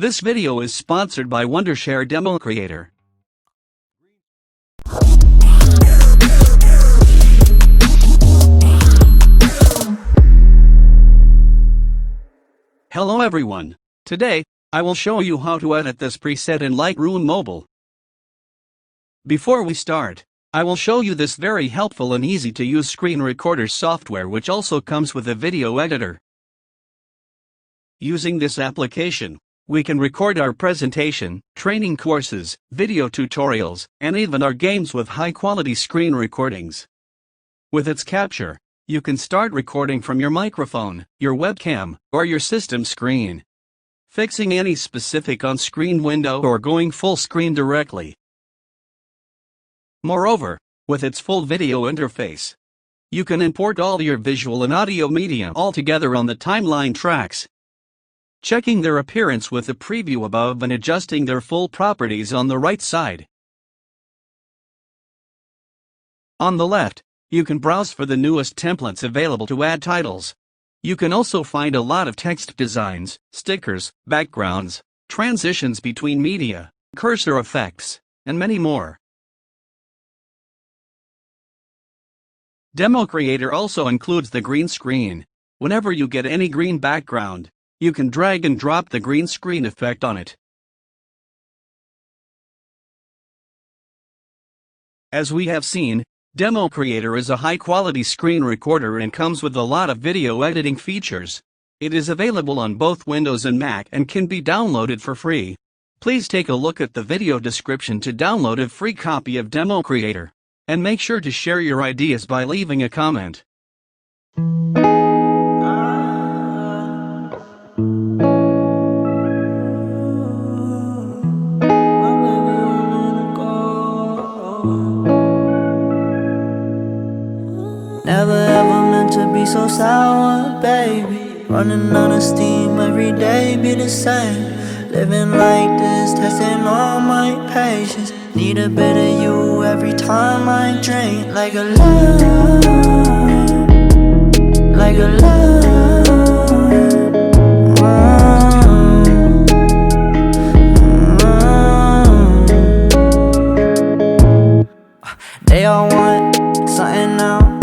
This video is sponsored by Wondershare DemoCreator. Hello everyone. Today, I will show you how to edit this preset in Lightroom Mobile. Before we start, I will show you this very helpful and easy to use screen recorder software which also comes with a video editor. Using this application, we can record our presentation, training courses, video tutorials, and even our games with high-quality screen recordings. With its capture, you can start recording from your microphone, your webcam, or your system screen, fixing any specific on-screen window or going full screen directly. Moreover, with its full video interface, you can import all your visual and audio media all together on the timeline tracks, checking their appearance with the preview above and adjusting their full properties on the right side. On the left, you can browse for the newest templates available to add titles. You can also find a lot of text designs, stickers, backgrounds, transitions between media, cursor effects, and many more. DemoCreator also includes the green screen. Whenever you get any green background, you can drag and drop the green screen effect on it. As we have seen, DemoCreator is a high-quality screen recorder and comes with a lot of video editing features. It is available on both Windows and Mac and can be downloaded for free. Please take a look at the video description to download a free copy of DemoCreator. And make sure to share your ideas by leaving a comment. Never ever meant to be so sour, baby. Running out of steam every day, be the same. Living like this, testing all my patience. Need a bit of you every time I drink. Like a lime, like a lime. They all want something now.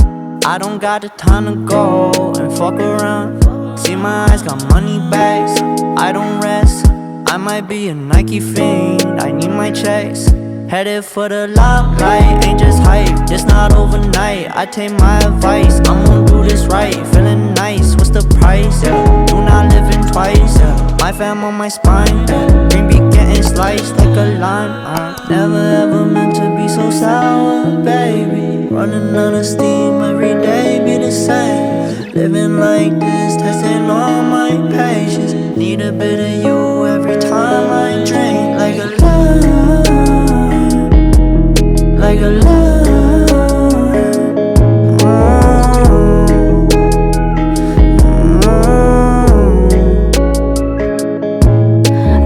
I don't got the time to go and fuck around. See my eyes got money bags, I don't rest. I might be a Nike fiend, I need my checks. Headed for the limelight, ain't just hype, it's not overnight. I take my advice, I'm gonna do this right. Feeling nice, what's the price? Yeah. Do not live in twice, yeah. My fam on my spine, yeah. Green be getting sliced like a lime. Never ever meant to be so sour, baby. Running out of steam every day, be the same. Living like this, testing all my patience. Need a bit of you every time I drink. Like a lime, like a lime.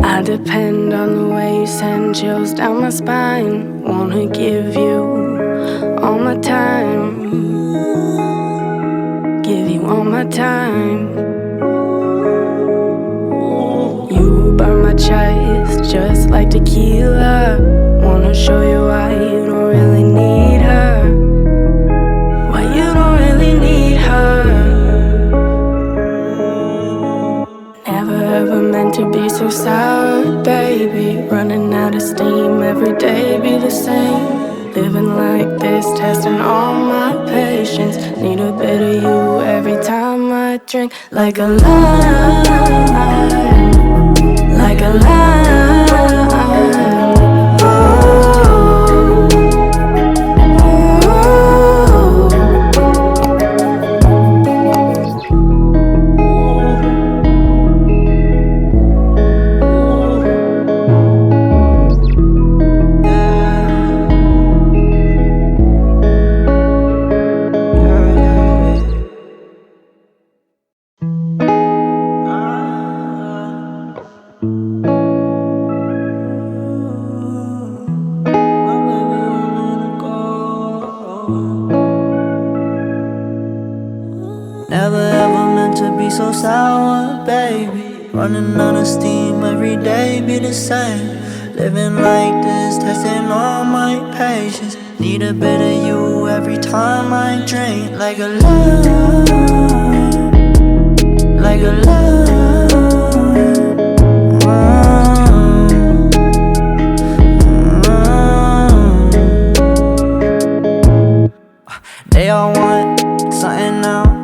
I depend on the way you send chills down my spine. Wanna give you all my time, give you all my time. You burn my chest just like tequila. Wanna show you why you don't really need her, why you don't really need her. Never ever meant to be so sour, baby. Running out of steam every day, be the same. Living like this, testing all my patience. Need a bit of you every time I drink. Like a lime, like a lime. Never ever meant to be so sour, baby. Running out of steam every every day be the same. Living like this, testing all my patience. Need a bit of you every time I drink. Like a love, like a love. They all want something now.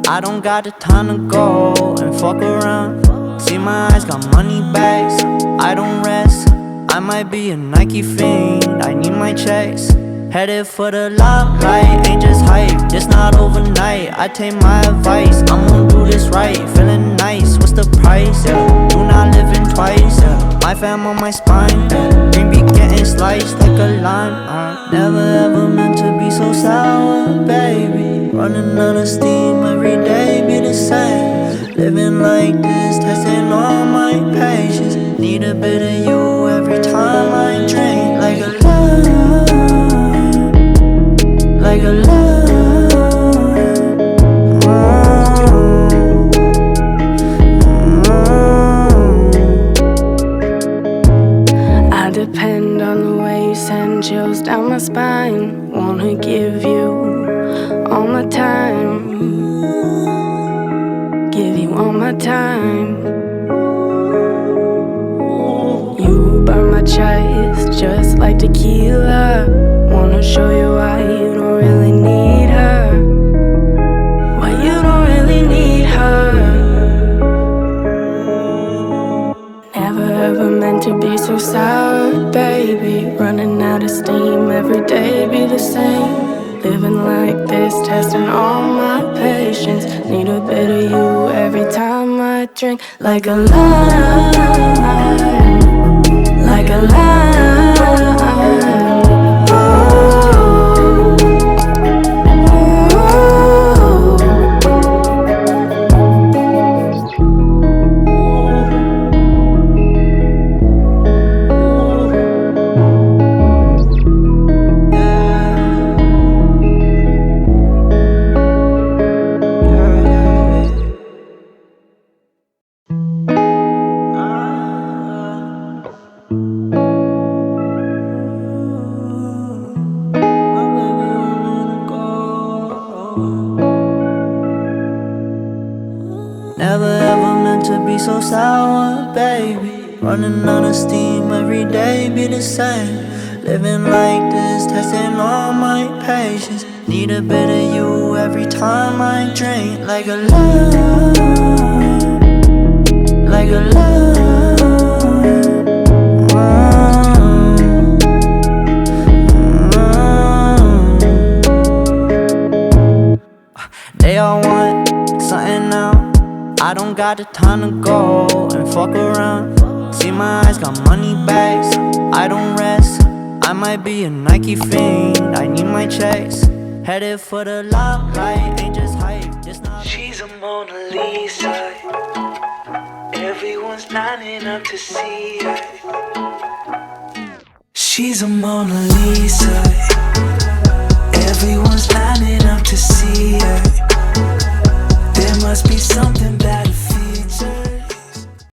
I don't got the time to go and fuck around. See my eyes got money bags, I don't rest. I might be a Nike fiend, I need my checks. Headed for the limelight, ain't just hype, just not overnight. I take my advice, I'm gonna do this right. Feeling nice, what's the price? Yeah, do not live in twice. Yeah, my fam on my spine, yeah. Green be getting sliced like a lime. Never ever meant to be so sour, baby. Running out of steam, every day be the same. Living like this, testing all my patience. Need a bit of you every time I drink. Like a love, like a love. I depend on the way you send chills down my spine. Wanna give you all my time, give you all my time. You burn my chest just like tequila. Wanna show you why you don't really need her, why you don't really need her. Never ever meant to be so sour, baby. Running out of steam, every day be the same. Living like this, testing all my patience. Need a bit of you every time I drink. Like a lime, like a lime. Never ever meant to be so sour, baby. Running out of steam, every day be the same. Living like this, testing all my patience. Need a bit of you every time I drink. Like a love, like a love. They all want something now. I don't got the time to go and fuck around. See my eyes got money bags, I don't rest. I might be a Nike fiend, I need my checks. Headed for the limelight, ain't just hype, just not. She's a Mona Lisa, everyone's lining up to see her. She's a Mona Lisa, everyone's lining up to see her. There must be something